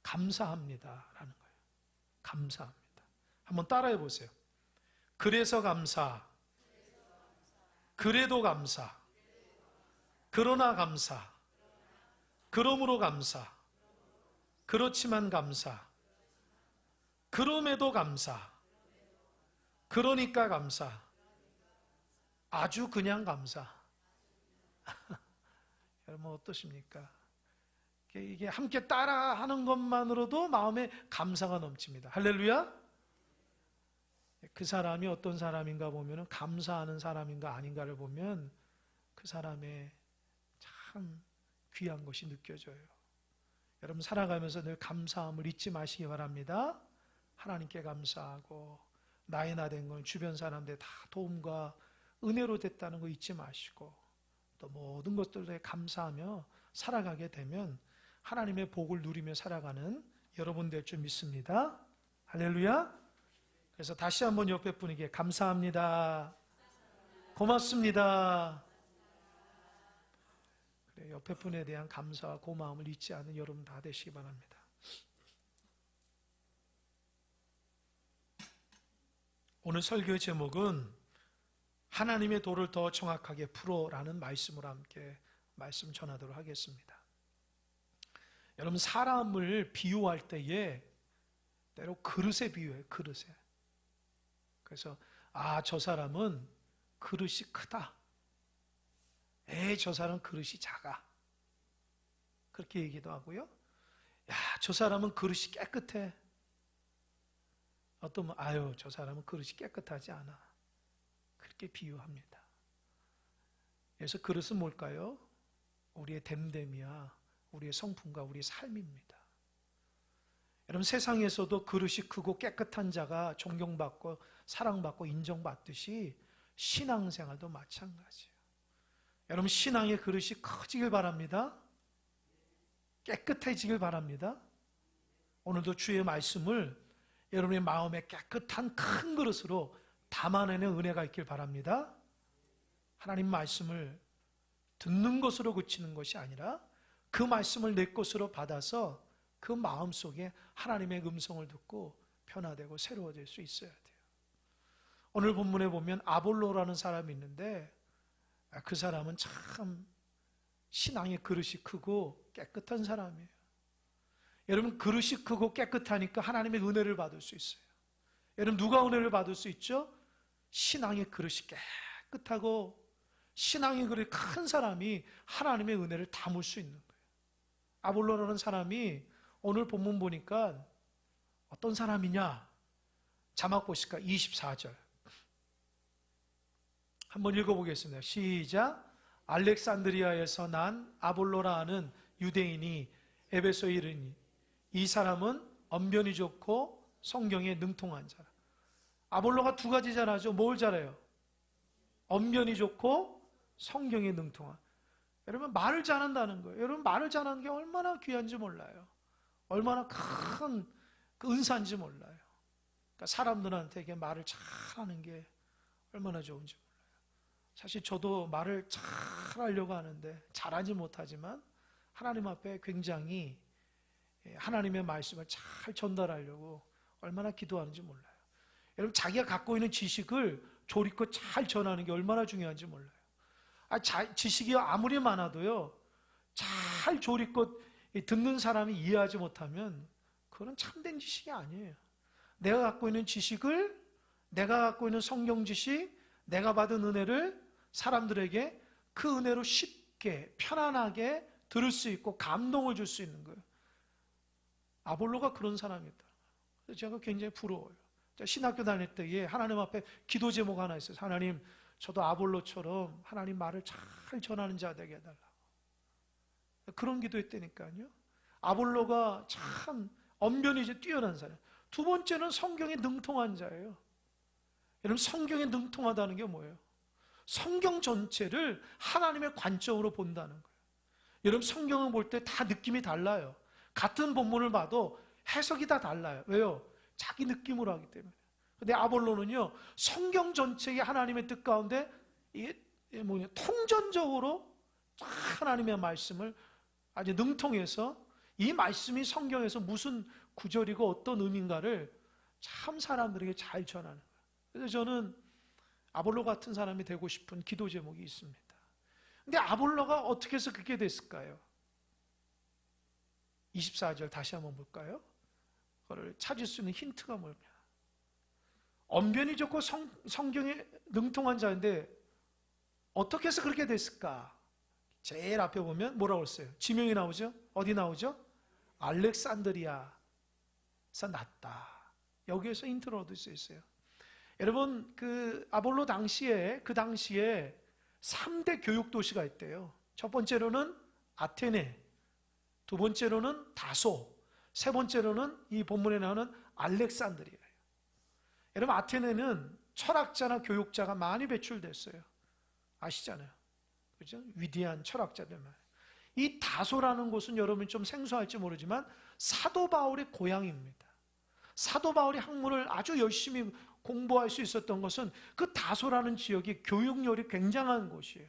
감사합니다라는 거예요. 감사합니다. 한번 따라해 보세요. 그래서 감사, 그래도 감사, 그러나 감사, 그러므로 감사, 그렇지만 감사, 그럼에도 감사, 그러니까 감사, 아주 그냥 감사. 여러분 어떠십니까? 이게 함께 따라하는 것만으로도 마음에 감사가 넘칩니다. 할렐루야. 그 사람이 어떤 사람인가 보면, 감사하는 사람인가 아닌가를 보면 그 사람의 참 귀한 것이 느껴져요. 여러분 살아가면서 늘 감사함을 잊지 마시기 바랍니다. 하나님께 감사하고 나의 나 된 건 주변 사람들의 다 도움과 은혜로 됐다는 거 잊지 마시고, 또 모든 것들에 감사하며 살아가게 되면 하나님의 복을 누리며 살아가는 여러분 될 줄 믿습니다. 할렐루야. 그래서 다시 한번 옆에 분에게 감사합니다, 고맙습니다. 그래, 옆에 분에 대한 감사와 고마움을 잊지 않는 여러분 다 되시기 바랍니다. 오늘 설교의 제목은 하나님의 도를 더 정확하게 풀어라는 말씀으로 함께 말씀 전하도록 하겠습니다. 여러분 사람을 비유할 때에 때로 그릇에 비유해요. 그릇에. 그래서 저 사람은 그릇이 크다, 저 사람은 그릇이 작아, 그렇게 얘기도 하고요. 저 사람은 그릇이 깨끗해. 어떤 분 저 사람은 그릇이 깨끗하지 않아, 그렇게 비유합니다. 그래서 그릇은 뭘까요? 우리의 됨됨이야, 우리의 성품과 우리의 삶입니다. 여러분 세상에서도 그릇이 크고 깨끗한 자가 존경받고 사랑받고 인정받듯이 신앙생활도 마찬가지예요. 여러분 신앙의 그릇이 커지길 바랍니다. 깨끗해지길 바랍니다. 오늘도 주의 말씀을 여러분의 마음에 깨끗한 큰 그릇으로 담아내는 은혜가 있길 바랍니다. 하나님 말씀을 듣는 것으로 그치는 것이 아니라 그 말씀을 내 것으로 받아서 그 마음속에 하나님의 음성을 듣고 변화되고 새로워질 수 있어야 돼요. 오늘 본문에 보면 아볼로라는 사람이 있는데 그 사람은 참 신앙의 그릇이 크고 깨끗한 사람이에요. 여러분 그릇이 크고 깨끗하니까 하나님의 은혜를 받을 수 있어요. 여러분 누가 은혜를 받을 수 있죠? 신앙의 그릇이 깨끗하고 신앙의 그릇이 큰 사람이 하나님의 은혜를 담을 수 있는 거예요. 아볼로라는 사람이 오늘 본문 보니까 어떤 사람이냐? 자막 보실까? 24절 한번 읽어보겠습니다. 시작. 알렉산드리아에서 난 아볼로라 하는 유대인이 에베소에 이르니 이 사람은 언변이 좋고 성경에 능통한 자라. 아볼로가 두 가지 잘하죠. 뭘 잘해요? 언변이 좋고 성경에 능통한. 여러분 말을 잘한다는 거예요. 여러분 말을 잘하는 게 얼마나 귀한지 몰라요. 얼마나 큰 그 은사인지 몰라요. 그러니까 사람들한테 말을 잘하는 게 얼마나 좋은지 몰라요. 사실 저도 말을 잘하려고 하는데 잘하지 못하지만 하나님 앞에 굉장히 하나님의 말씀을 잘 전달하려고 얼마나 기도하는지 몰라요. 여러분 자기가 갖고 있는 지식을 조리껏 잘 전하는 게 얼마나 중요한지 몰라요. 지식이 아무리 많아도요, 잘 조리껏 듣는 사람이 이해하지 못하면 그거는 참된 지식이 아니에요. 내가 갖고 있는 지식을, 내가 갖고 있는 성경 지식, 내가 받은 은혜를 사람들에게 그 은혜로 쉽게 편안하게 들을 수 있고 감동을 줄 수 있는 거예요. 아볼로가 그런 사람이었다. 그래서 제가 굉장히 부러워요. 신학교 다닐 때에 하나님 앞에 기도 제목 하나 있어요. 하나님, 저도 아볼로처럼 하나님 말을 잘 전하는 자 되게 해달라고. 그런 기도했다니까요. 아볼로가 참 언변이 뛰어난 사람. 두 번째는 성경에 능통한 자예요. 여러분 성경에 능통하다는 게 뭐예요? 성경 전체를 하나님의 관점으로 본다는 거예요. 여러분 성경을 볼 때 다 느낌이 달라요. 같은 본문을 봐도 해석이 다 달라요. 왜요? 자기 느낌으로 하기 때문에. 근데 아볼로는요, 성경 전체의 하나님의 뜻 가운데 통전적으로 하나님의 말씀을 아주 능통해서 이 말씀이 성경에서 무슨 구절이고 어떤 의미인가를 참 사람들에게 잘 전하는 거예요. 그래서 저는 아볼로 같은 사람이 되고 싶은 기도 제목이 있습니다. 근데 아볼로가 어떻게 해서 그렇게 됐을까요? 24절 다시 한번 볼까요? 그걸 찾을 수 있는 힌트가 뭐냐? 언변이 좋고 성경에 능통한 자인데 어떻게 해서 그렇게 됐을까? 제일 앞에 보면 뭐라고 했어요? 지명이 나오죠? 어디 나오죠? 알렉산드리아에서 났다. 여기에서 힌트를 얻을 수 있어요. 여러분, 그 아볼로 당시에, 그 당시에 3대 교육 도시가 있대요. 첫 번째로는 아테네, 두 번째로는 다소, 세 번째로는 이 본문에 나오는 알렉산드리아예요. 여러분, 아테네는 철학자나 교육자가 많이 배출됐어요. 아시잖아요. 그죠? 위대한 철학자들 말. 이 다소라는 곳은 여러분 좀 생소할지 모르지만 사도 바울의 고향입니다. 사도 바울이 학문을 아주 열심히 공부할 수 있었던 것은 그 다소라는 지역이 교육열이 굉장한 곳이에요.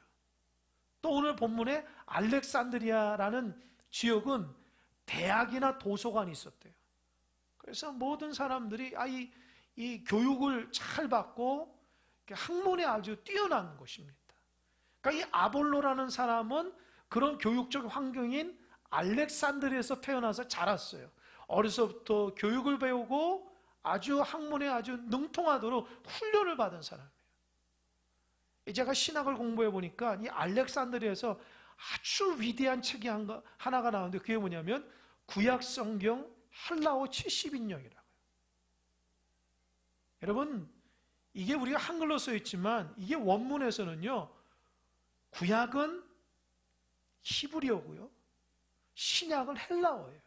또 오늘 본문에 알렉산드리아라는 지역은 대학이나 도서관이 있었대요. 그래서 모든 사람들이 이 교육을 잘 받고 학문에 아주 뛰어난 곳입니다. 그러니까 이 아볼로라는 사람은 그런 교육적 환경인 알렉산드리아에서 태어나서 자랐어요. 어려서부터 교육을 배우고 아주 학문에 아주 능통하도록 훈련을 받은 사람이에요. 제가 신학을 공부해 보니까 이 알렉산드리아에서 아주 위대한 책이 하나가 나오는데 그게 뭐냐면 구약성경 헬라어 70인역이라고요. 여러분, 이게 우리가 한글로 써 있지만 이게 원문에서는요, 구약은 히브리어고요, 신약은 헬라어예요.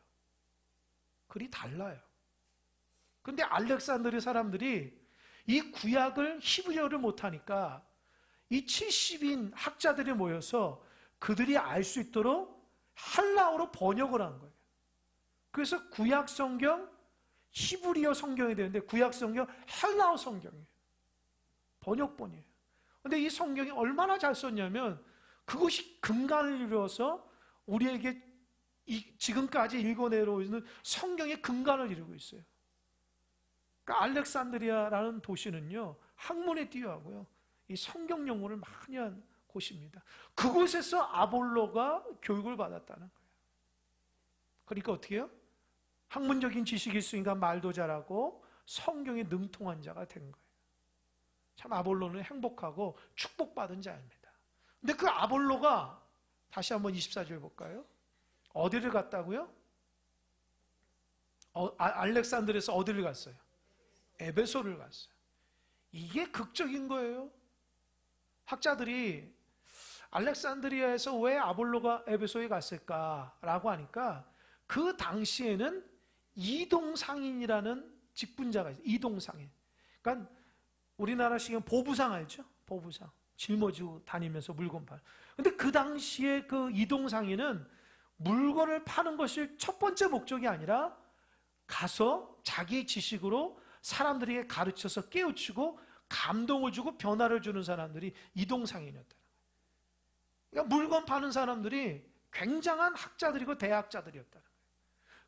글이 달라요. 근데 알렉산드리아 사람들이 이 구약을 히브리어를 못하니까 이 70인 학자들이 모여서 그들이 알 수 있도록 헬라어로 번역을 한 거예요. 그래서 구약 성경 히브리어 성경이 되는데 구약 성경 헬라어 성경이에요. 번역본이에요. 근데 이 성경이 얼마나 잘 썼냐면 그것이 근간을 이루어서 우리에게 지금까지 읽어내려오는 성경의 근간을 이루고 있어요. 그러니까 알렉산드리아라는 도시는요, 학문에 뛰어하고요, 이 성경 연구를 많이 한 곳입니다. 그곳에서 아볼로가 교육을 받았다는 거예요. 그러니까 어떻게 해요? 학문적인 지식이 있으니까 말도 잘하고 성경에 능통한 자가 된 거예요. 참 아볼로는 행복하고 축복받은 자입니다. 근데 그 아볼로가 다시 한번 24절 볼까요? 어디를 갔다고요? 알렉산드리아에서 어디를 갔어요? 에베소를 갔어요. 이게 극적인 거예요. 학자들이 알렉산드리아에서 왜 아볼로가 에베소에 갔을까라고 하니까 그 당시에는 이동상인이라는 직분자가 있어요. 이동상인. 그러니까 우리나라식은 보부상 알죠? 보부상. 짊어지고 다니면서 물건 팔. 근데 그 당시에 그 이동상인은 물건을 파는 것이 첫 번째 목적이 아니라 가서 자기 지식으로 사람들에게 가르쳐서 깨우치고 감동을 주고 변화를 주는 사람들이 이동상인이었다는 거예요. 그러니까 물건 파는 사람들이 굉장한 학자들이고 대학자들이었다는 거예요.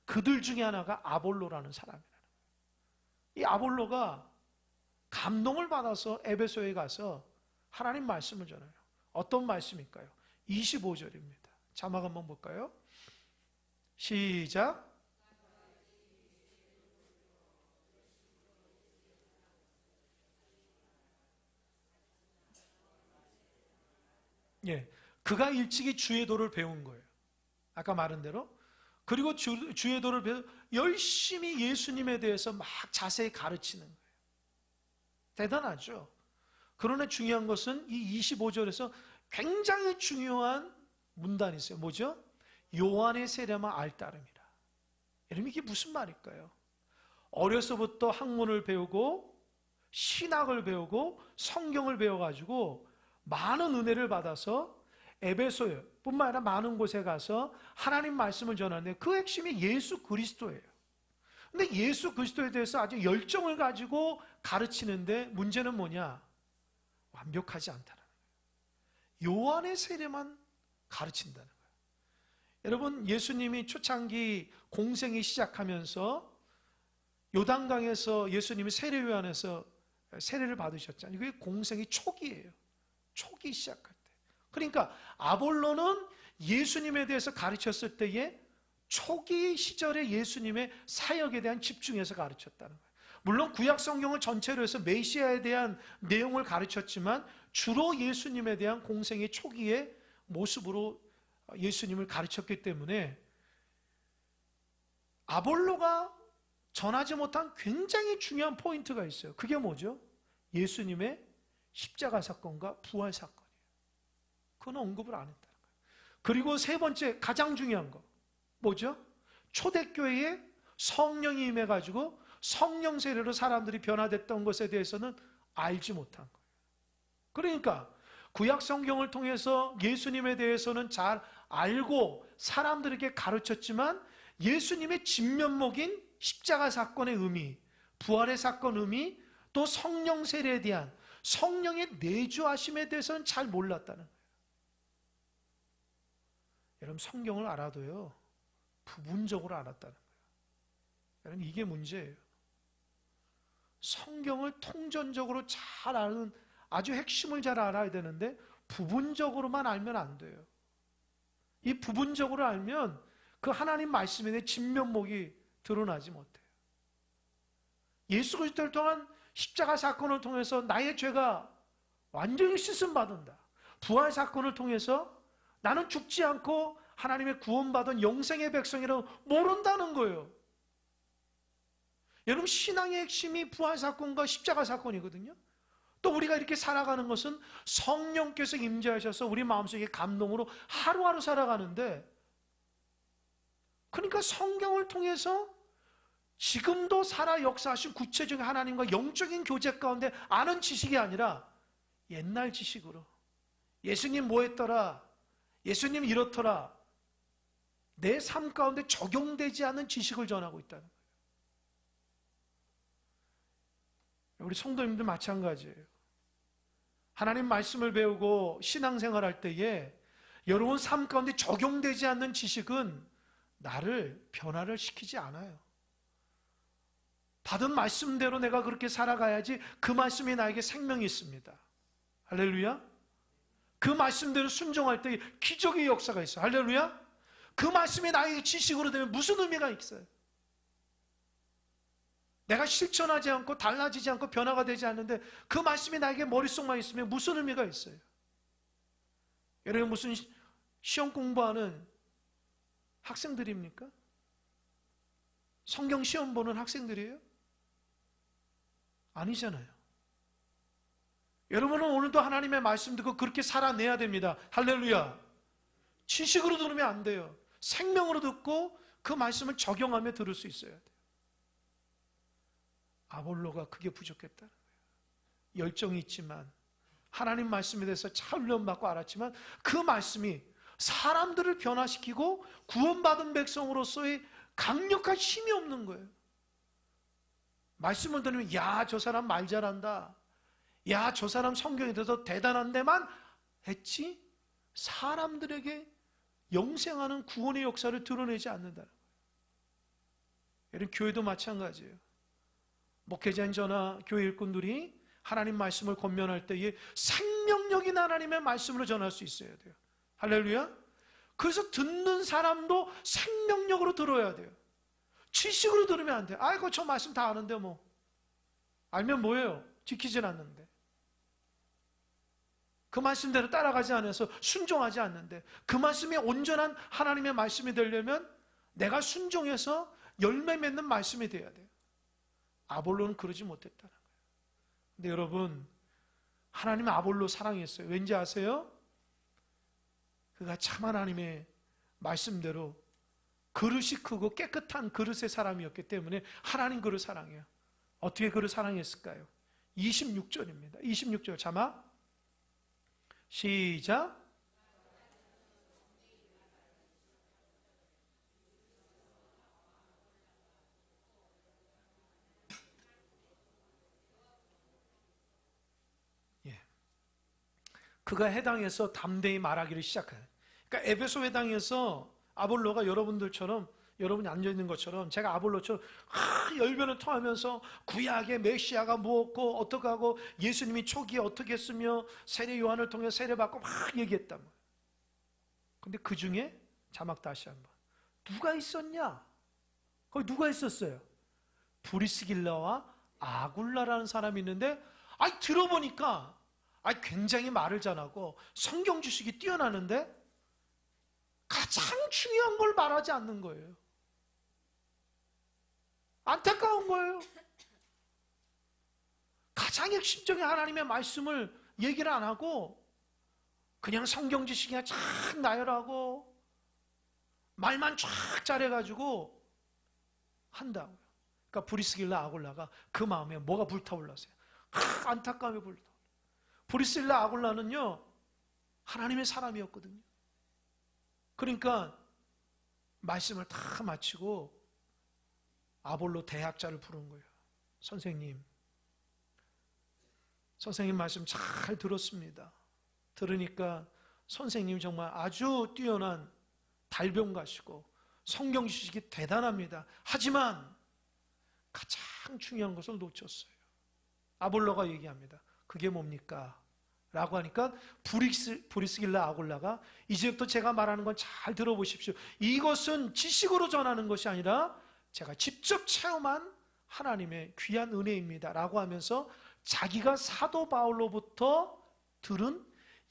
그들 중에 하나가 아볼로라는 사람이라는 거예요. 이 아볼로가 감동을 받아서 에베소에 가서 하나님 말씀을 전해요. 어떤 말씀일까요? 25절입니다. 자막 한번 볼까요? 시작. 예, 그가 일찍이 주의 도를 배운 거예요. 아까 말한 대로. 그리고 주의 도를 배워 열심히 예수님에 대해서 막 자세히 가르치는 거예요. 대단하죠. 그러나 중요한 것은 이 25절에서 굉장히 중요한 문단이 있어요. 뭐죠? 요한의 세례만 알따름이라. 여러분, 이게 무슨 말일까요? 어려서부터 학문을 배우고 신학을 배우고 성경을 배워가지고 많은 은혜를 받아서 에베소에 뿐만 아니라 많은 곳에 가서 하나님 말씀을 전하는데 그 핵심이 예수 그리스도예요. 근데 예수 그리스도에 대해서 아주 열정을 가지고 가르치는데 문제는 뭐냐? 완벽하지 않다는 거예요. 요한의 세례만 가르친다는 거예요. 여러분, 예수님이 초창기 공생이 시작하면서 요단강에서 예수님이 세례요한에서 세례를 받으셨잖아요. 그게 공생이 초기예요. 초기 시작할 때. 그러니까 아볼로는 예수님에 대해서 가르쳤을 때에 초기 시절에 예수님의 사역에 대한 집중해서 가르쳤다는 거예요. 물론 구약 성경을 전체로 해서 메시아에 대한 내용을 가르쳤지만 주로 예수님에 대한 공생의 초기의 모습으로 예수님을 가르쳤기 때문에 아볼로가 전하지 못한 굉장히 중요한 포인트가 있어요. 그게 뭐죠? 예수님의 십자가 사건과 부활 사건이에요. 그건 언급을 안 했다는 거예요. 그리고 세 번째 가장 중요한 거 뭐죠? 초대교회에 성령이 임해가지고 성령 세례로 사람들이 변화됐던 것에 대해서는 알지 못한 거예요. 그러니까 구약 성경을 통해서 예수님에 대해서는 잘 알고 사람들에게 가르쳤지만 예수님의 진면목인 십자가 사건의 의미, 부활의 사건 의미, 또 성령 세례에 대한 성령의 내주하심에 대해서는 잘 몰랐다는 거예요. 여러분, 성경을 알아도요, 부분적으로 알았다는 거예요. 여러분, 이게 문제예요. 성경을 통전적으로 잘 아는, 아주 핵심을 잘 알아야 되는데 부분적으로만 알면 안 돼요. 이 부분적으로 알면 그 하나님 말씀에 대해 진면목이 드러나지 못해요. 예수 그리스도를 통한 십자가 사건을 통해서 나의 죄가 완전히 씻음받는다. 부활 사건을 통해서 나는 죽지 않고 하나님의 구원받은 영생의 백성이라고 모른다는 거예요. 여러분, 신앙의 핵심이 부활 사건과 십자가 사건이거든요. 또 우리가 이렇게 살아가는 것은 성령께서 임재하셔서 우리 마음속에 감동으로 하루하루 살아가는데, 그러니까 성경을 통해서 지금도 살아 역사하신 구체적인 하나님과 영적인 교제 가운데 아는 지식이 아니라 옛날 지식으로 예수님 뭐 했더라, 예수님 이렇더라, 내 삶 가운데 적용되지 않는 지식을 전하고 있다는 거예요. 우리 성도님들 마찬가지예요. 하나님 말씀을 배우고 신앙생활 할 때에 여러분 삶 가운데 적용되지 않는 지식은 나를 변화를 시키지 않아요. 받은 말씀대로 내가 그렇게 살아가야지 그 말씀이 나에게 생명이 있습니다. 할렐루야. 그 말씀대로 순종할 때 기적의 역사가 있어요. 할렐루야. 그 말씀이 나에게 지식으로 되면 무슨 의미가 있어요? 내가 실천하지 않고 달라지지 않고 변화가 되지 않는데 그 말씀이 나에게 머릿속만 있으면 무슨 의미가 있어요? 여러분, 무슨 시험 공부하는 학생들입니까? 성경 시험 보는 학생들이에요? 아니잖아요. 여러분은 오늘도 하나님의 말씀 듣고 그렇게 살아내야 됩니다. 할렐루야. 지식으로 들으면 안 돼요. 생명으로 듣고 그 말씀을 적용하며 들을 수 있어야 돼요. 아볼로가 그게 부족했다는 거예요. 열정이 있지만 하나님 말씀에 대해서 잘 훈련받고 알았지만 그 말씀이 사람들을 변화시키고 구원받은 백성으로서의 강력한 힘이 없는 거예요. 말씀을 들으면 야, 저 사람 말 잘한다, 야, 저 사람 성경에 대해서 대단한데만 했지 사람들에게 영생하는 구원의 역사를 드러내지 않는다는 거예요. 여러분, 교회도 마찬가지예요. 목회자인 저나 교회 일꾼들이 하나님 말씀을 권면할 때에 생명력 있는 하나님의 말씀으로 전할 수 있어야 돼요. 할렐루야. 그래서 듣는 사람도 생명력으로 들어야 돼요. 지식으로 들으면 안 돼요. 아이고, 저 말씀 다 아는데 뭐. 알면 뭐예요? 지키질 않는데. 그 말씀대로 따라가지 않아서 순종하지 않는데, 그 말씀이 온전한 하나님의 말씀이 되려면 내가 순종해서 열매 맺는 말씀이 돼야 돼요. 아볼로는 그러지 못했다는 거예요. 근데 여러분, 하나님은 아볼로 사랑했어요. 왠지 아세요? 그가 참 하나님의 말씀대로 그릇이 크고 깨끗한 그릇의 사람이었기 때문에 하나님 그를 사랑해요. 어떻게 그를 사랑했을까요? 26절입니다. 26절 자막 시작. 그가 회당에서 담대히 말하기를 시작해요. 그러니까 에베소 회당에서 아볼로가 여러분들처럼, 여러분이 앉아있는 것처럼, 제가 아볼로처럼 열변을 토하면서 구약의 메시아가 무엇고 어떻게 하고 예수님이 초기에 어떻게 했으며 세례 요한을 통해 세례받고 막 얘기했단 말이에요. 근데 그 중에 자막 다시 한번, 누가 있었냐? 거기 누가 있었어요? 브리스길라와 아굴라라는 사람이 있는데, 들어보니까 굉장히 말을 잘하고 성경 지식이 뛰어나는데 가장 중요한 걸 말하지 않는 거예요. 안타까운 거예요. 가장 핵심적인 하나님의 말씀을 얘기를 안 하고 그냥 성경 지식이 쫙 나열하고 말만 쫙 잘해가지고 한다고요. 그러니까 브리스길라 아굴라가 그 마음에 뭐가 불타올랐어요? 안타까움이 불타올랐어요. 브리스길라 아굴라는요, 하나님의 사람이었거든요. 그러니까 말씀을 다 마치고 아볼로 대학자를 부른 거예요. 선생님 말씀 잘 들었습니다. 들으니까 선생님이 정말 아주 뛰어난 달변가시고 성경 지식이 대단합니다. 하지만 가장 중요한 것을 놓쳤어요. 아볼로가 얘기합니다. 그게 뭡니까? 라고 하니까 브리스길라 아굴라가, 이제부터 제가 말하는 건 잘 들어보십시오. 이것은 지식으로 전하는 것이 아니라 제가 직접 체험한 하나님의 귀한 은혜입니다 라고 하면서 자기가 사도 바울로부터 들은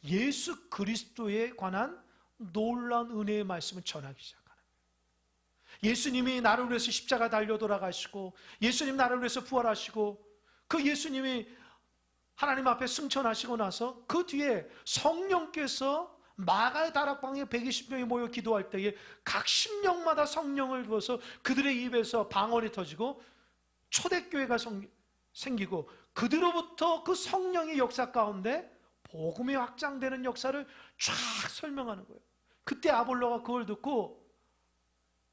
예수 그리스도에 관한 놀라운 은혜의 말씀을 전하기 시작하는 거예요. 예수님이 나를 위해서 십자가 달려 돌아가시고, 예수님 나를 위해서 부활하시고, 그 예수님이 하나님 앞에 승천하시고 나서 그 뒤에 성령께서 마가의 다락방에 120명이 모여 기도할 때에 각 심령마다 성령을 부어서 그들의 입에서 방언이 터지고 초대교회가 생기고, 그들로부터 그 성령의 역사 가운데 복음이 확장되는 역사를 쫙 설명하는 거예요. 그때 아볼로가 그걸 듣고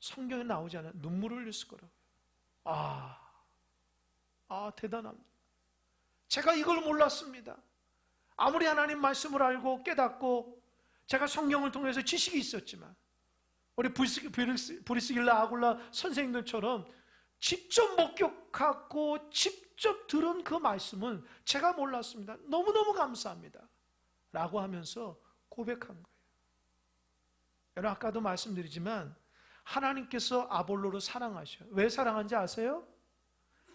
성경에 나오지 않아 눈물을 흘렸을 거라고요. 대단합니다. 제가 이걸 몰랐습니다. 아무리 하나님 말씀을 알고 깨닫고 제가 성경을 통해서 지식이 있었지만, 우리 브리스길라 아굴라 선생님들처럼 직접 목격하고 직접 들은 그 말씀은 제가 몰랐습니다. 너무너무 감사합니다 라고 하면서 고백한 거예요. 여러분, 아까도 말씀드리지만 하나님께서 아볼로를 사랑하셔요. 왜 사랑한지 아세요?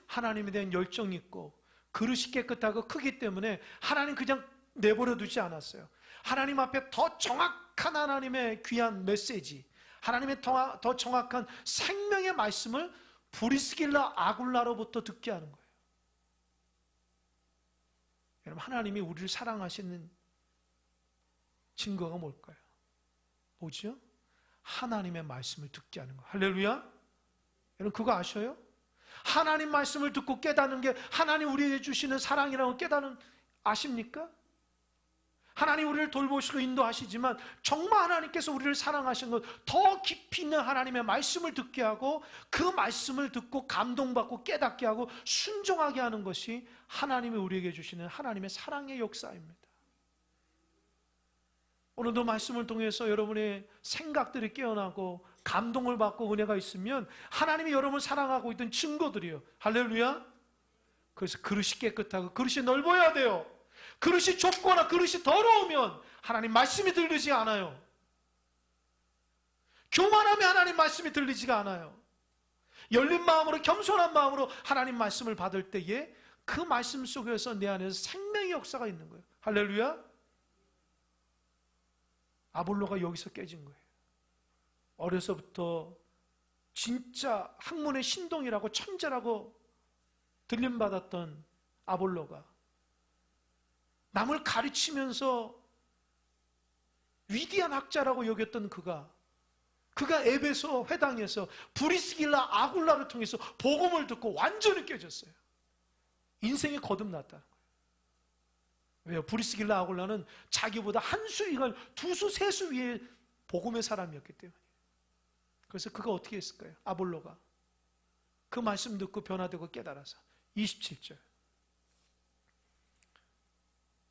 하나님에 대한 열정이 있고 그릇이 깨끗하고 크기 때문에 하나님 그냥 내버려 두지 않았어요. 하나님 앞에 더 정확한 하나님의 귀한 메시지, 하나님의 더 정확한 생명의 말씀을 브리스길라 아굴라로부터 듣게 하는 거예요. 여러분, 하나님이 우리를 사랑하시는 증거가 뭘까요? 뭐죠? 하나님의 말씀을 듣게 하는 거예요. 할렐루야. 여러분, 그거 아셔요? 하나님 말씀을 듣고 깨닫는 게 하나님 우리에게 주시는 사랑이라고 아십니까? 하나님 우리를 돌보시고 인도하시지만 정말 하나님께서 우리를 사랑하시는 것, 더 깊이 있는 하나님의 말씀을 듣게 하고 그 말씀을 듣고 감동받고 깨닫게 하고 순종하게 하는 것이 하나님이 우리에게 주시는 하나님의 사랑의 역사입니다. 오늘도 말씀을 통해서 여러분의 생각들이 깨어나고 감동을 받고 은혜가 있으면 하나님이 여러분을 사랑하고 있던 증거들이요. 할렐루야. 그래서 그릇이 깨끗하고 그릇이 넓어야 돼요. 그릇이 좁거나 그릇이 더러우면 하나님 말씀이 들리지 않아요. 교만하면 하나님 말씀이 들리지가 않아요. 열린 마음으로, 겸손한 마음으로 하나님 말씀을 받을 때에 그 말씀 속에서 내 안에서 생명의 역사가 있는 거예요. 할렐루야. 아볼로가 여기서 깨진 거예요. 어려서부터 진짜 학문의 신동이라고 천재라고 들림받았던 아볼로가 남을 가르치면서 위대한 학자라고 여겼던 그가 에베소 회당에서 브리스길라 아굴라를 통해서 복음을 듣고 완전히 깨졌어요. 인생이 거듭났다는 거예요. 왜요? 브리스길라 아굴라는 자기보다 한 수 이걸 두 수, 세 수 위에 복음의 사람이었기 때문에. 그래서 그가 어떻게 했을까요? 아볼로가 그 말씀 듣고 변화되고 깨달아서 27절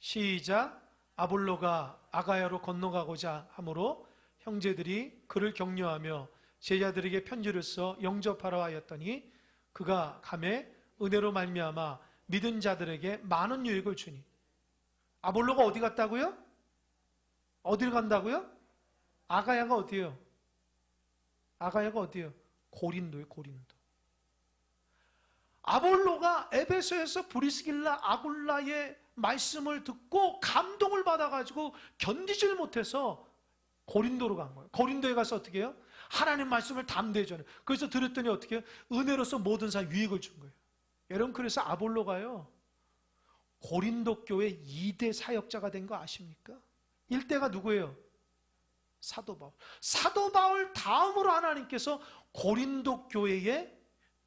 시작. 아볼로가 아가야로 건너가고자 하므로 형제들이 그를 격려하며 제자들에게 편지를 써 영접하라 하였더니 그가 감에 은혜로 말미암아 믿은 자들에게 많은 유익을 주니. 아볼로가 어디 갔다고요? 어딜 간다고요? 아가야가 어디예요? 아가야가 어디예요? 고린도예요, 고린도. 아볼로가 에베소에서 브리스길라 아굴라의 말씀을 듣고 감동을 받아가지고 견디질 못해서 고린도로 간 거예요. 고린도에 가서 어떻게 해요? 하나님 말씀을 담대히 전해요. 그래서 들었더니 어떻게 해요? 은혜로서 모든 사람 유익을 준 거예요. 여러분, 그래서 아볼로가요, 고린도 교회 2대 사역자가 된 거 아십니까? 1대가 누구예요? 사도 바울. 사도 바울 다음으로 하나님께서 고린도 교회의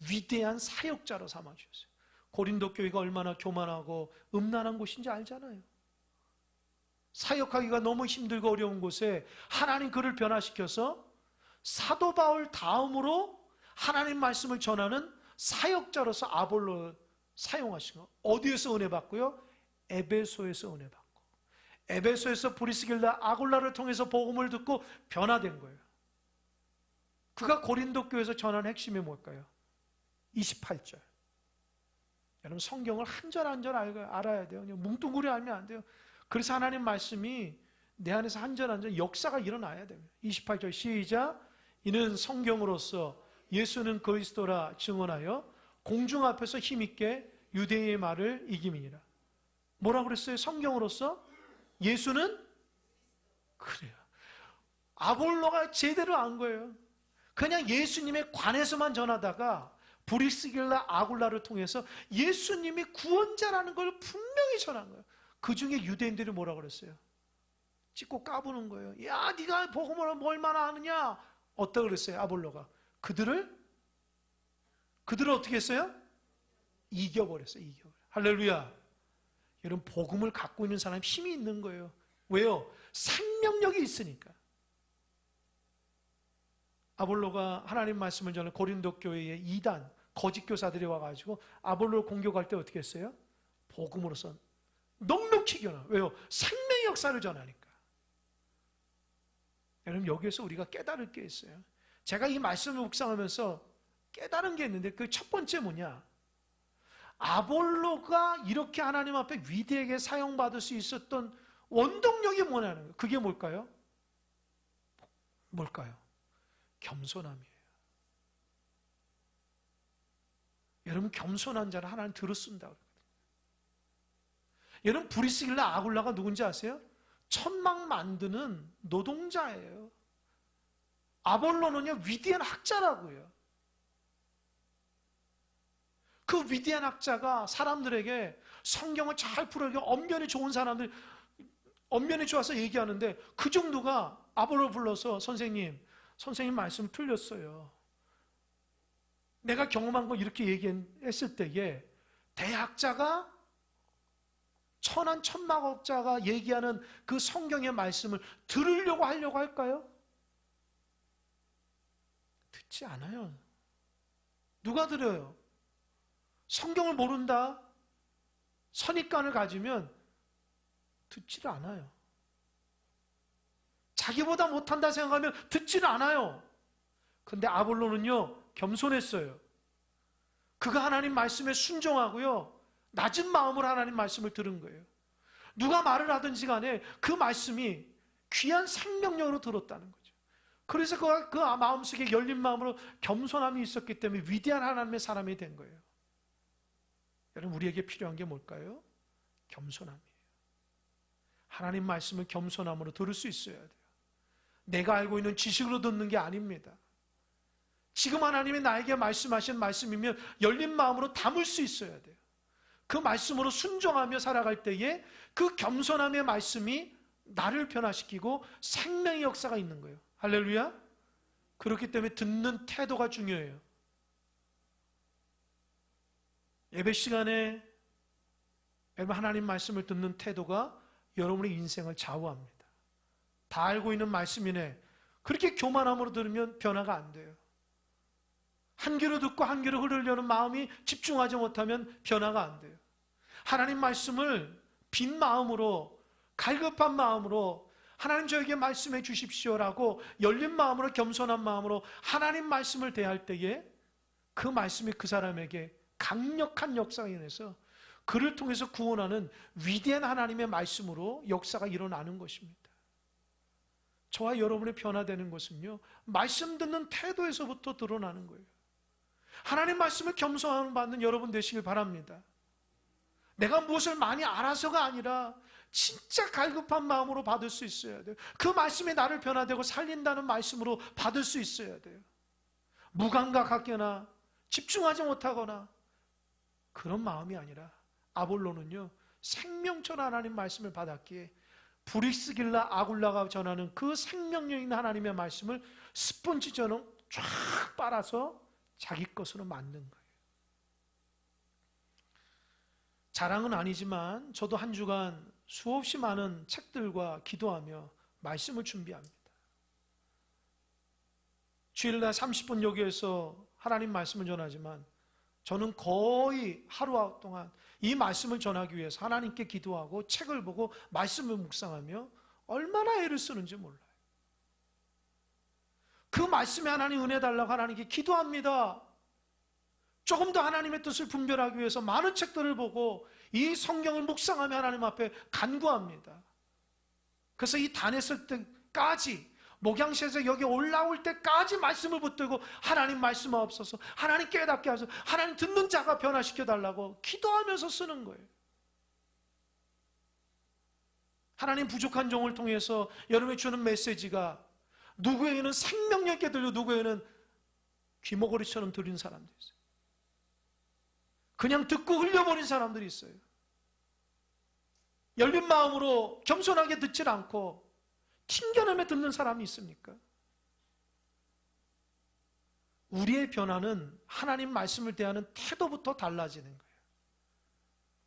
위대한 사역자로 삼아주셨어요. 고린도 교회가 얼마나 교만하고 음란한 곳인지 알잖아요. 사역하기가 너무 힘들고 어려운 곳에 하나님 그를 변화시켜서 사도 바울 다음으로 하나님 말씀을 전하는 사역자로서 아볼로를 사용하신 거. 어디에서 은혜 받고요? 에베소에서 은혜 받고, 에베소에서 브리스길라 아굴라를 통해서 복음을 듣고 변화된 거예요. 그가 고린도 교회에서 전하는 핵심이 뭘까요? 28절. 여러분, 성경을 한 절 한 절 알아야 돼요. 그냥 뭉뚱그려 알면 안 돼요. 그래서 하나님 말씀이 내 안에서 한 절 한 절 역사가 일어나야 됩니다. 28절 시작. 이는 성경으로서 예수는 그리스도라 증언하여 공중 앞에서 힘있게 유대인의 말을 이김이니라. 뭐라고 그랬어요? 성경으로서 예수는 그래요. 아볼로가 제대로 안 거예요. 그냥 예수님에 관해서만 전하다가 브리스길라 아굴라를 통해서 예수님이 구원자라는 걸 분명히 전한 거예요. 그 중에 유대인들이 뭐라고 그랬어요? 찍고 까부는 거예요. 야, 네가 복음을 얼마나 아느냐? 어떻게 그랬어요? 아볼로가 그들을 어떻게 했어요? 이겨버렸어요. 이겨버려. 할렐루야. 여러분, 복음을 갖고 있는 사람이 힘이 있는 거예요. 왜요? 생명력이 있으니까. 아볼로가 하나님 말씀을 전해 고린도 교회의 이단 거짓 교사들이 와가지고 아볼로를 공격할 때 어떻게 했어요? 복음으로서 넉넉히 이겨나. 왜요? 생명의 역사를 전하니까. 여러분, 여기에서 우리가 깨달을 게 있어요. 제가 이 말씀을 묵상하면서 깨달은 게 있는데, 그 첫 번째 뭐냐? 아볼로가 이렇게 하나님 앞에 위대하게 사용받을 수 있었던 원동력이 뭐냐는 거예요. 그게 뭘까요? 뭘까요? 겸손함이에요. 여러분, 겸손한 자를 하나님 들어쓴다 그러거든요. 여러분, 브리스길라 아굴라가 누군지 아세요? 천막 만드는 노동자예요. 아볼로는요, 위대한 학자라고요. 그 위대한 학자가 사람들에게 성경을 잘 풀어서 언변이 좋은 사람들, 언변이 좋아서 얘기하는데, 그 정도가 아볼로 불러서 선생님 말씀 틀렸어요. 내가 경험한 거 이렇게 얘기했을 때에 대학자가 천한 천막업자가 얘기하는 그 성경의 말씀을 들으려고 하려고 할까요? 듣지 않아요. 누가 들어요? 성경을 모른다, 선입관을 가지면 듣지를 않아요. 자기보다 못한다 생각하면 듣지를 않아요. 근데 아볼로는요, 겸손했어요. 그가 하나님 말씀에 순종하고요, 낮은 마음으로 하나님 말씀을 들은 거예요. 누가 말을 하든지 간에 그 말씀이 귀한 생명력으로 들었다는 거죠. 그래서 그 마음속에 열린 마음으로 겸손함이 있었기 때문에 위대한 하나님의 사람이 된 거예요. 여러분, 우리에게 필요한 게 뭘까요? 겸손함이에요. 하나님 말씀을 겸손함으로 들을 수 있어야 돼요. 내가 알고 있는 지식으로 듣는 게 아닙니다. 지금 하나님이 나에게 말씀하신 말씀이면 열린 마음으로 담을 수 있어야 돼요. 그 말씀으로 순종하며 살아갈 때에 그 겸손함의 말씀이 나를 변화시키고 생명의 역사가 있는 거예요. 할렐루야. 그렇기 때문에 듣는 태도가 중요해요. 예배 시간에 여러분, 하나님 말씀을 듣는 태도가 여러분의 인생을 좌우합니다. 다 알고 있는 말씀이네, 그렇게 교만함으로 들으면 변화가 안 돼요. 한 귀로 듣고 한 귀로 흐르려는 마음이 집중하지 못하면 변화가 안 돼요. 하나님 말씀을 빈 마음으로, 갈급한 마음으로 하나님 저에게 말씀해 주십시오라고 열린 마음으로 겸손한 마음으로 하나님 말씀을 대할 때에 그 말씀이 그 사람에게 강력한 역사가 일어나서 그를 통해서 구원하는 위대한 하나님의 말씀으로 역사가 일어나는 것입니다. 저와 여러분의 변화되는 것은요, 말씀 듣는 태도에서부터 드러나는 거예요. 하나님 말씀을 겸손함을 받는 여러분 되시길 바랍니다. 내가 무엇을 많이 알아서가 아니라 진짜 갈급한 마음으로 받을 수 있어야 돼요. 그 말씀이 나를 변화되고 살린다는 말씀으로 받을 수 있어야 돼요. 무감각하거나 집중하지 못하거나 그런 마음이 아니라 아볼로는요, 생명처럼 하나님 말씀을 받았기에 브릭스길라 아굴라가 전하는 그 생명력 있는 하나님의 말씀을 스펀지처럼 쫙 빨아서 자기 것으로 만든 거예요. 자랑은 아니지만 저도 한 주간 수없이 많은 책들과 기도하며 말씀을 준비합니다. 주일날 30분 여기에서 하나님 말씀을 전하지만 저는 거의 하루 동안 이 말씀을 전하기 위해서 하나님께 기도하고 책을 보고 말씀을 묵상하며 얼마나 애를 쓰는지 몰라요. 그 말씀에 하나님 은혜 달라고 하나님께 기도합니다. 조금 더 하나님의 뜻을 분별하기 위해서 많은 책들을 보고 이 성경을 묵상하며 하나님 앞에 간구합니다. 그래서 이 단했을 때까지 목양실에서 여기 올라올 때까지 말씀을 붙들고 하나님 말씀하옵소서, 하나님 깨닫게 하소서, 하나님 듣는 자가 변화시켜 달라고 기도하면서 쓰는 거예요. 하나님 부족한 종을 통해서 여러분이 주는 메시지가 누구에게는 생명력 있게 들려 누구에게는 귀머거리처럼 들리는 사람들이 있어요. 그냥 듣고 흘려버린 사람들이 있어요. 열린 마음으로 겸손하게 듣질 않고 튕겨내며 듣는 사람이 있습니까? 우리의 변화는 하나님 말씀을 대하는 태도부터 달라지는 거예요.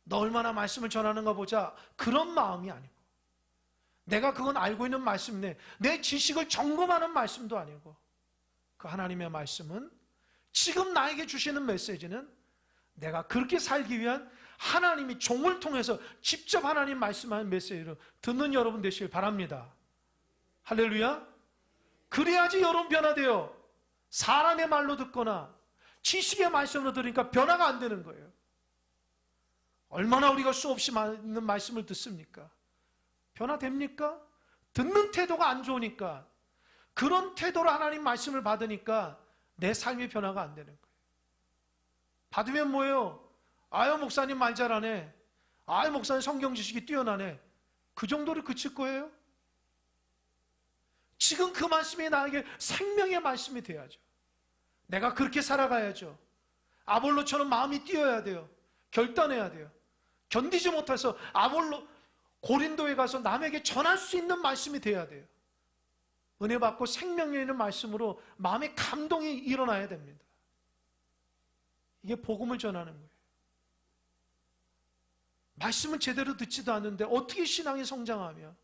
너 얼마나 말씀을 전하는가 보자, 그런 마음이 아니고, 내가 그건 알고 있는 말씀인데 내 지식을 점검하는 말씀도 아니고, 그 하나님의 말씀은 지금 나에게 주시는 메시지는 내가 그렇게 살기 위한 하나님이 종을 통해서 직접 하나님 말씀하는 메시지를 듣는 여러분 되시길 바랍니다. 할렐루야. 그래야지 여러분 변화돼요. 사람의 말로 듣거나 지식의 말씀으로 들으니까 변화가 안 되는 거예요. 얼마나 우리가 수없이 많은 말씀을 듣습니까? 변화됩니까? 듣는 태도가 안 좋으니까, 그런 태도로 하나님 말씀을 받으니까 내 삶의 변화가 안 되는 거예요. 받으면 뭐예요? 아유 목사님 말 잘하네, 아유 목사님 성경 지식이 뛰어나네, 그 정도로 그칠 거예요? 지금 그 말씀이 나에게 생명의 말씀이 돼야죠. 내가 그렇게 살아가야죠. 아볼로처럼 마음이 뛰어야 돼요. 결단해야 돼요. 견디지 못해서 아볼로 고린도에 가서 남에게 전할 수 있는 말씀이 돼야 돼요. 은혜 받고 생명력 있는 말씀으로 마음의 감동이 일어나야 됩니다. 이게 복음을 전하는 거예요. 말씀을 제대로 듣지도 않는데 어떻게 신앙이 성장하며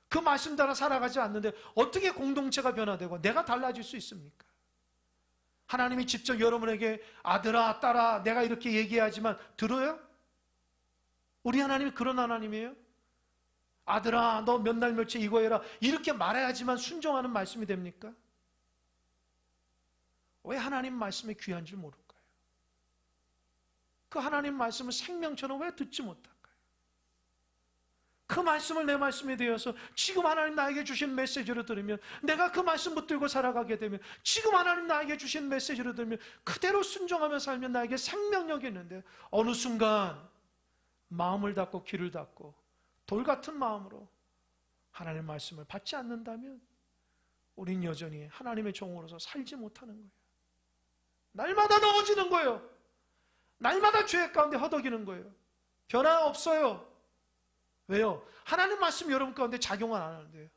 그 말씀 따라 살아가지 않는데 어떻게 공동체가 변화되고 내가 달라질 수 있습니까? 하나님이 직접 여러분에게 아들아 딸아 내가 이렇게 얘기하지만 들어요? 우리 하나님이 그런 하나님이에요? 아들아 너 몇 날 며칠 이거 해라 이렇게 말해야지만 순종하는 말씀이 됩니까? 왜 하나님 말씀이 귀한 줄 모를까요? 그 하나님 말씀을 생명처럼 왜 듣지 못할까요? 그 말씀을 내 말씀이 되어서 지금 하나님 나에게 주신 메시지를 들으면 내가 그 말씀 붙들고 살아가게 되면, 지금 하나님 나에게 주신 메시지를 들으면 그대로 순종하며 살면 나에게 생명력이 있는데, 어느 순간 마음을 닫고 귀를 닫고 돌같은 마음으로 하나님의 말씀을 받지 않는다면 우린 여전히 하나님의 종으로서 살지 못하는 거예요. 날마다 넘어지는 거예요. 날마다 죄 가운데 허덕이는 거예요. 변화 없어요. 왜요? 하나님 말씀 여러분 가운데 작용을 안 하는데요.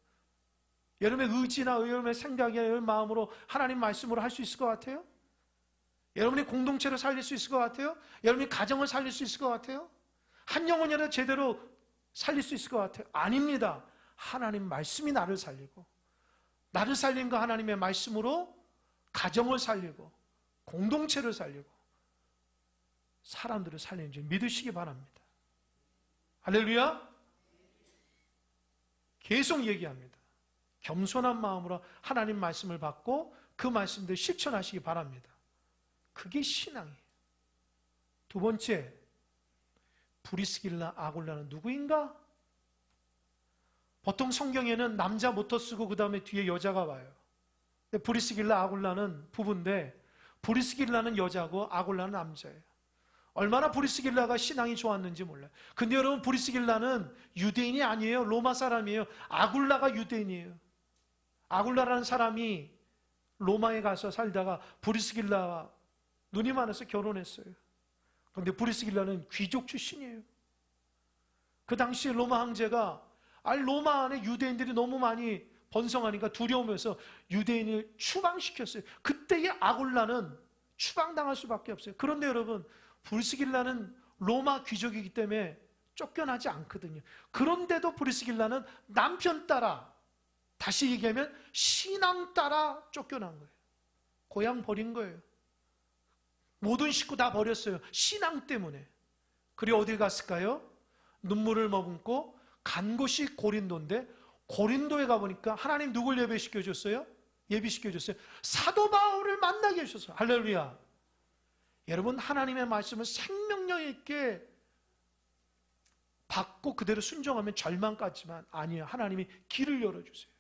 여러분의 의지나 여러분의 생각이나 여러분의 마음으로 하나님 말씀으로 할 수 있을 것 같아요? 여러분이 공동체를 살릴 수 있을 것 같아요? 여러분이 가정을 살릴 수 있을 것 같아요? 한 영혼이라도 제대로 살릴 수 있을 것 같아요? 아닙니다. 하나님 말씀이 나를 살리고, 나를 살린 그 하나님의 말씀으로 가정을 살리고 공동체를 살리고 사람들을 살리는 줄 믿으시기 바랍니다. 할렐루야. 계속 얘기합니다. 겸손한 마음으로 하나님 말씀을 받고 그 말씀들 실천하시기 바랍니다. 그게 신앙이에요. 두 번째, 브리스길라 아굴라는 누구인가? 보통 성경에는 남자부터 쓰고 그 다음에 뒤에 여자가 와요. 근데 브리스길라 아굴라는 부부인데 브리스길라는 여자고 아굴라는 남자예요. 얼마나 브리스길라가 신앙이 좋았는지 몰라요. 근데 여러분, 브리스길라는 유대인이 아니에요. 로마 사람이에요. 아굴라가 유대인이에요. 아굴라라는 사람이 로마에 가서 살다가 브리스길라와 눈이 많아서 결혼했어요. 그런데 브리스길라는 귀족 출신이에요. 그 당시에 로마 황제가 로마 안에 유대인들이 너무 많이 번성하니까 두려우면서 유대인을 추방시켰어요. 그때의 아굴라는 추방당할 수밖에 없어요. 그런데 여러분, 브리스길라는 로마 귀족이기 때문에 쫓겨나지 않거든요. 그런데도 브리스길라는 남편 따라, 다시 얘기하면 신앙 따라 쫓겨난 거예요. 고향 버린 거예요. 모든 식구 다 버렸어요. 신앙 때문에. 그리고 어디 갔을까요? 눈물을 머금고 간 곳이 고린도인데, 고린도에 가보니까 하나님 누굴 예배시켜줬어요? 예비시켜줬어요. 사도 바울을 만나게 해주셨어요. 할렐루야. 여러분, 하나님의 말씀을 생명력 있게 받고 그대로 순종하면 절망까지만 아니에요. 하나님이 길을 열어주세요.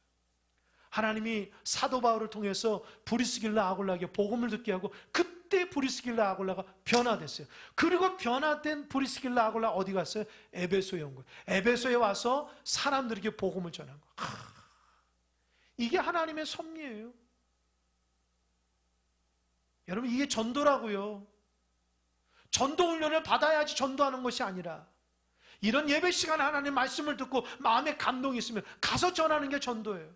하나님이 사도 바울을 통해서 브리스길라 아굴라에게 복음을 듣게 하고, 그때 브리스길라 아굴라가 변화됐어요. 그리고 변화된 브리스길라 아굴라 어디 갔어요? 에베소에 온 거예요. 에베소에 와서 사람들에게 복음을 전한 거예요. 이게 하나님의 섭리예요. 여러분, 이게 전도라고요. 전도 훈련을 받아야지 전도하는 것이 아니라, 이런 예배 시간에 하나님 말씀을 듣고 마음에 감동이 있으면 가서 전하는 게 전도예요.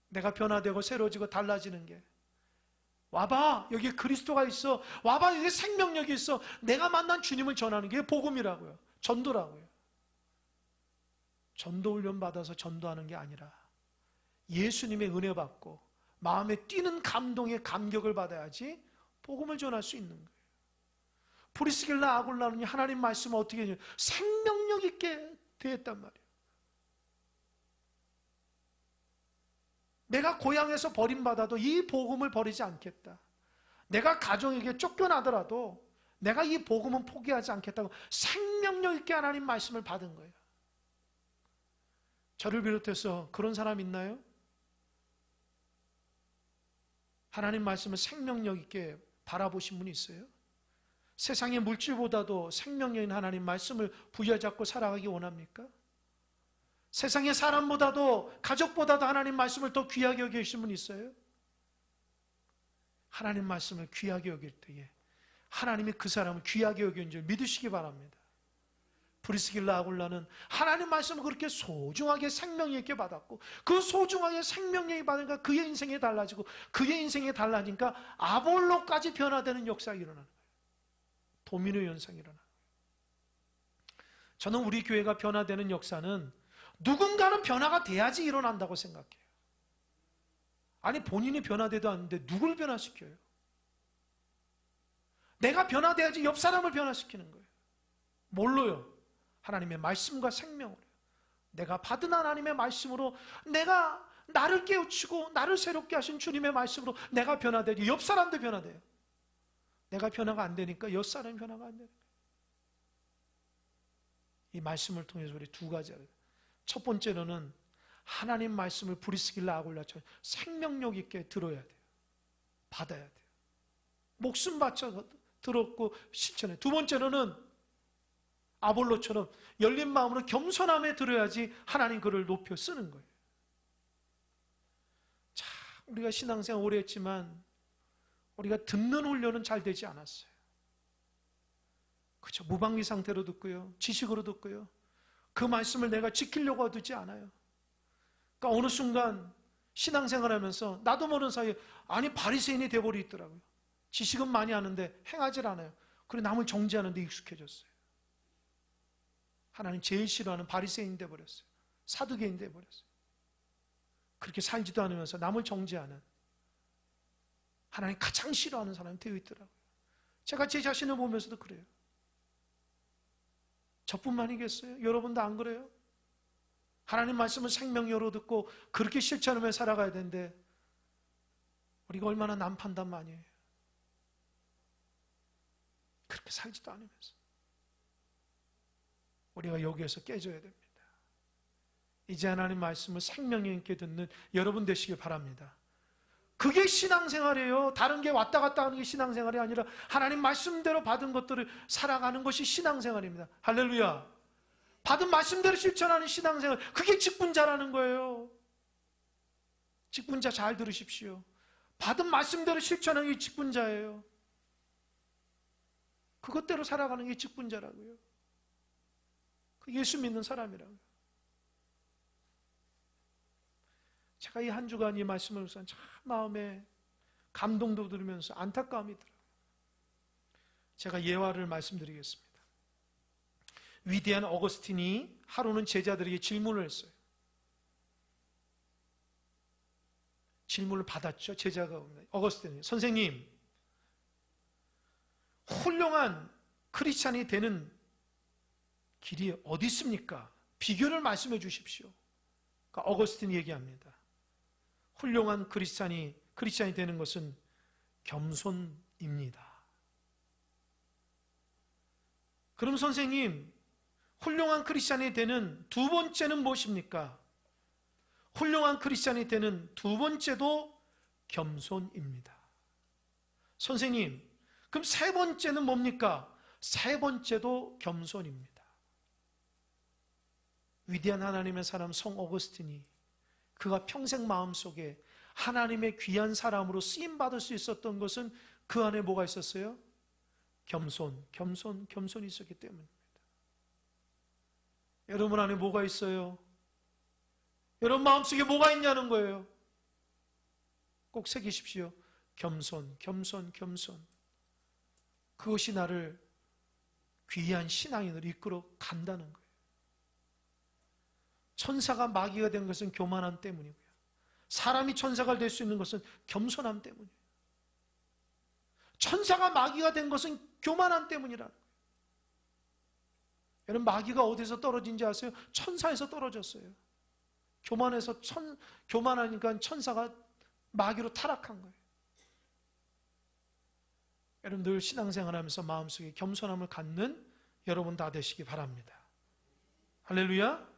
내가 변화되고 새로워지고 달라지는 게, 와봐, 여기 그리스도가 있어, 와봐, 여기 생명력이 있어, 내가 만난 주님을 전하는 게 복음이라고요. 전도라고요. 전도 훈련 받아서 전도하는 게 아니라 예수님의 은혜 받고 마음에 뛰는 감동의 감격을 받아야지 복음을 전할 수 있는 거예요. 브리스길라 아굴라는 하나님 말씀을 어떻게 해요? 생명력 있게 되었단 말이에요. 내가 고향에서 버림받아도 이 복음을 버리지 않겠다. 내가 가정에게 쫓겨나더라도 내가 이 복음은 포기하지 않겠다고 생명력 있게 하나님 말씀을 받은 거예요. 저를 비롯해서 그런 사람 있나요? 하나님 말씀을 생명력 있게 바라보신 분이 있어요? 세상의 물질보다도 생명력인 하나님 말씀을 부여잡고 살아가기 원합니까? 세상의 사람보다도, 가족보다도 하나님 말씀을 더 귀하게 여기신 분 있어요? 하나님 말씀을 귀하게 여길 때에 하나님이 그 사람을 귀하게 여기는 줄 믿으시기 바랍니다. 브리스길라 아굴라는 하나님 말씀을 그렇게 소중하게 생명력 있게 받았고, 그 소중하게 생명력이 받으니까 그의 인생이 달라지고, 그의 인생이 달라지니까 아볼로까지 변화되는 역사가 일어나는 거예요. 도미노 현상이 일어나는 거예요. 저는 우리 교회가 변화되는 역사는 누군가는 변화가 돼야지 일어난다고 생각해요. 아니, 본인이 변화돼도 않는데 누굴 변화시켜요? 내가 변화돼야지 옆 사람을 변화시키는 거예요. 뭘로요? 하나님의 말씀과 생명으로. 내가 받은 하나님의 말씀으로, 내가 나를 깨우치고 나를 새롭게 하신 주님의 말씀으로 내가 변화되지 옆 사람도 변화돼요. 내가 변화가 안 되니까 옆 사람이 변화가 안 되는 거예요. 이 말씀을 통해서 우리 두 가지를, 첫 번째로는 하나님 말씀을 브리스길라 아굴라처럼 생명력 있게 들어야 돼요. 받아야 돼요. 목숨 바쳐 들었고 실천해. 두 번째로는 아볼로처럼 열린 마음으로 겸손함에 들어야지 하나님 그를 높여 쓰는 거예요. 자, 우리가 신앙생활 오래 했지만 우리가 듣는 훈련은 잘 되지 않았어요. 그렇죠. 무방비 상태로 듣고요, 지식으로 듣고요, 그 말씀을 내가 지키려고 하지 않아요. 그러니까 어느 순간 신앙생활하면서 나도 모르는 사이에 바리새인이 돼버리 있더라고요. 지식은 많이 하는데 행하질 않아요. 그리고 남을 정죄하는 데 익숙해졌어요. 하나님 제일 싫어하는 바리새인 돼버렸어요. 사두개인 돼버렸어요. 그렇게 살지도 않으면서 남을 정죄하는, 하나님 가장 싫어하는 사람이 되어 있더라고요. 제가 제 자신을 보면서도 그래요. 저뿐만이겠어요? 여러분도 안 그래요? 하나님 말씀을 생명으로 듣고 그렇게 실천하며 살아가야 되는데 우리가 얼마나 남판단만이에요. 그렇게 살지도 않으면서 우리가 여기에서 깨져야 됩니다. 이제 하나님 말씀을 생명력 있게 듣는 여러분 되시길 바랍니다. 그게 신앙생활이에요. 다른 게 왔다 갔다 하는 게 신앙생활이 아니라 하나님 말씀대로 받은 것들을 살아가는 것이 신앙생활입니다. 할렐루야. 받은 말씀대로 실천하는 신앙생활, 그게 직분자라는 거예요. 직분자 잘 들으십시오. 받은 말씀대로 실천하는 게 직분자예요. 그것대로 살아가는 게 직분자라고요. 그 예수 믿는 사람이라고요. 제가 이 한 주간 이 말씀을 참 마음에 감동도 들으면서 안타까움이 들어요. 제가 예화를 말씀드리겠습니다. 위대한 어거스틴이 하루는 제자들에게 질문을 했어요. 질문을 받았죠. 제자가 어거스틴이, 선생님, 훌륭한 크리스찬이 되는 길이 어디 있습니까? 비결을 말씀해 주십시오. 그러니까 어거스틴이 얘기합니다. 훌륭한 크리스찬이 되는 것은 겸손입니다. 그럼 선생님, 훌륭한 크리스찬이 되는 두 번째는 무엇입니까? 훌륭한 크리스찬이 되는 두 번째도 겸손입니다. 선생님, 그럼 세 번째는 뭡니까? 세 번째도 겸손입니다. 위대한 하나님의 사람 성 어거스틴이 그가 평생 마음속에 하나님의 귀한 사람으로 쓰임받을 수 있었던 것은 그 안에 뭐가 있었어요? 겸손이 있었기 때문입니다. 여러분 안에 뭐가 있어요? 여러분 마음속에 뭐가 있냐는 거예요. 꼭 새기십시오. 겸손. 그것이 나를 귀한 신앙인으로 이끌어 간다는 거예요. 천사가 마귀가 된 것은 교만함 때문이고요. 사람이 천사가 될 수 있는 것은 겸손함 때문이에요. 천사가 마귀가 된 것은 교만함 때문이라는 거예요. 여러분 마귀가 어디서 떨어진지 아세요? 천사에서 떨어졌어요. 교만하니까 천사가 마귀로 타락한 거예요. 여러분 늘 신앙생활하면서 마음속에 겸손함을 갖는 여러분 다 되시기 바랍니다. 할렐루야.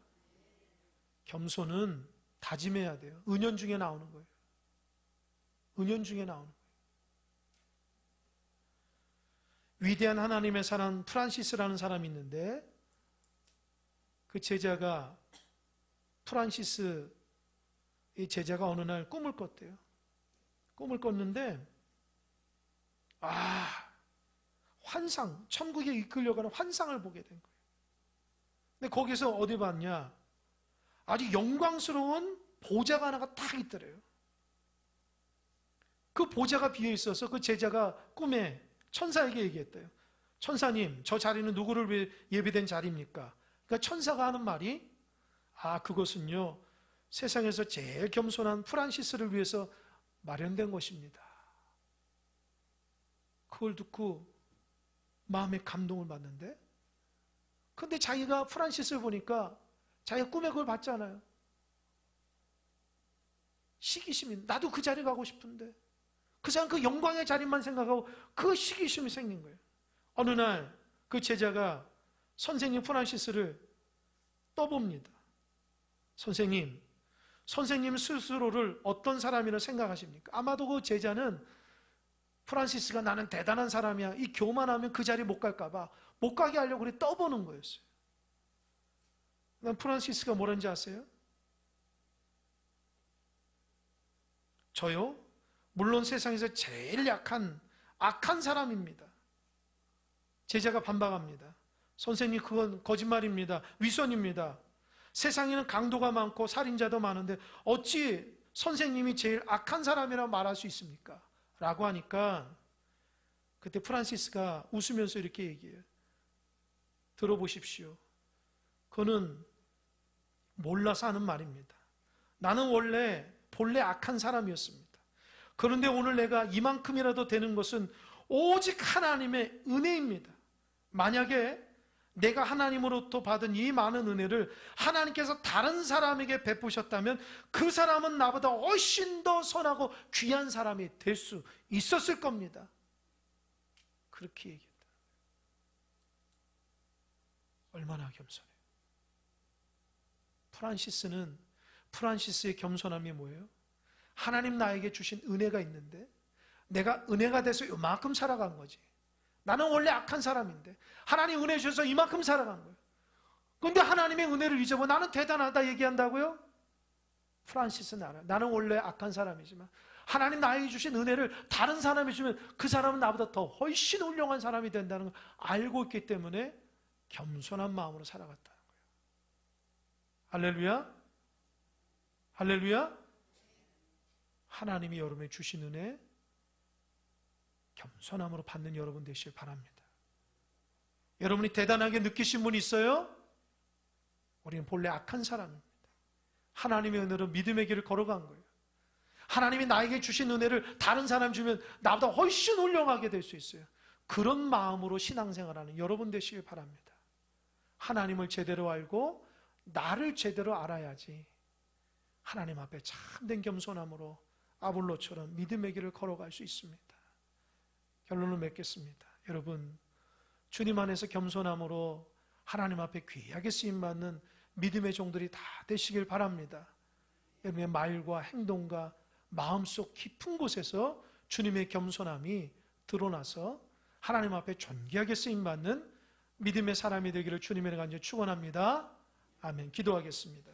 겸손은 다짐해야 돼요. 은연중에 나오는 거예요. 은연중에 나오는 거예요. 위대한 하나님의 사람 프란시스라는 사람이 있는데 그 제자가 프란시스 이 제자가 어느 날 꿈을 꿨대요. 꿈을 꿨는데 환상, 천국에 이끌려가는 환상을 보게 된 거예요. 근데 거기서 어디 봤냐? 아주 영광스러운 보좌가 하나가 딱 있더래요. 그 보좌가 비어 있어서 그 제자가 꿈에 천사에게 얘기했대요. 천사님, 저 자리는 누구를 위해 예비된 자리입니까? 그러니까 천사가 하는 말이 그것은요 세상에서 제일 겸손한 프란시스를 위해서 마련된 것입니다. 그걸 듣고 마음에 감동을 받는데, 근데 자기가 프란시스를 보니까 자기가 꿈에 그걸 봤잖아요. 시기심이, 나도 그 자리 가고 싶은데 그 사람 그 영광의 자리만 생각하고 그 시기심이 생긴 거예요. 어느 날 그 제자가 선생님 프란시스를 떠봅니다. 선생님 스스로를 어떤 사람이라고 생각하십니까? 아마도 그 제자는 프란시스가 나는 대단한 사람이야, 이 교만하면 그 자리 못 갈까봐 못 가게 하려고 그래 떠보는 거였어요. 난 프란시스가 뭐라는지 아세요? 저요? 물론 세상에서 제일 약한 악한 사람입니다. 제자가 반박합니다. 선생님 그건 거짓말입니다. 위선입니다. 세상에는 강도가 많고 살인자도 많은데 어찌 선생님이 제일 악한 사람이라고 말할 수 있습니까? 라고 하니까 그때 프란시스가 웃으면서 이렇게 얘기해요. 들어보십시오. 그는 몰라서 하는 말입니다. 나는 본래 악한 사람이었습니다. 그런데 오늘 내가 이만큼이라도 되는 것은 오직 하나님의 은혜입니다. 만약에 내가 하나님으로부터 받은 이 많은 은혜를 하나님께서 다른 사람에게 베푸셨다면 그 사람은 나보다 훨씬 더 선하고 귀한 사람이 될 수 있었을 겁니다. 그렇게 얘기했다. 얼마나 겸손해요. 프란시스의 겸손함이 뭐예요? 하나님 나에게 주신 은혜가 있는데 내가 은혜가 돼서 이만큼 살아간 거지. 나는 원래 악한 사람인데 하나님 은혜 주셔서 이만큼 살아간 거예요. 그런데 하나님의 은혜를 잊어버려 나는 대단하다 얘기한다고요? 프란시스는 알아요. 나는 원래 악한 사람이지만 하나님 나에게 주신 은혜를 다른 사람이 주면 그 사람은 나보다 더 훨씬 훌륭한 사람이 된다는 걸 알고 있기 때문에 겸손한 마음으로 살아갔다는 거예요. 할렐루야? 할렐루야? 하나님이 여러분에게 주신 은혜 겸손함으로 받는 여러분 되시길 바랍니다. 여러분이 대단하게 느끼신 분 있어요? 우리는 본래 악한 사람입니다. 하나님의 은혜로 믿음의 길을 걸어간 거예요. 하나님이 나에게 주신 은혜를 다른 사람 주면 나보다 훨씬 훌륭하게 될 수 있어요. 그런 마음으로 신앙생활하는 여러분 되시길 바랍니다. 하나님을 제대로 알고 나를 제대로 알아야지 하나님 앞에 참된 겸손함으로 아볼로처럼 믿음의 길을 걸어갈 수 있습니다. 결론을 맺겠습니다. 여러분, 주님 안에서 겸손함으로 하나님 앞에 귀하게 쓰임받는 믿음의 종들이 다 되시길 바랍니다. 여러분의 말과 행동과 마음속 깊은 곳에서 주님의 겸손함이 드러나서 하나님 앞에 존귀하게 쓰임받는 믿음의 사람이 되기를 주님의 간절히 축원합니다. 아멘. 기도하겠습니다.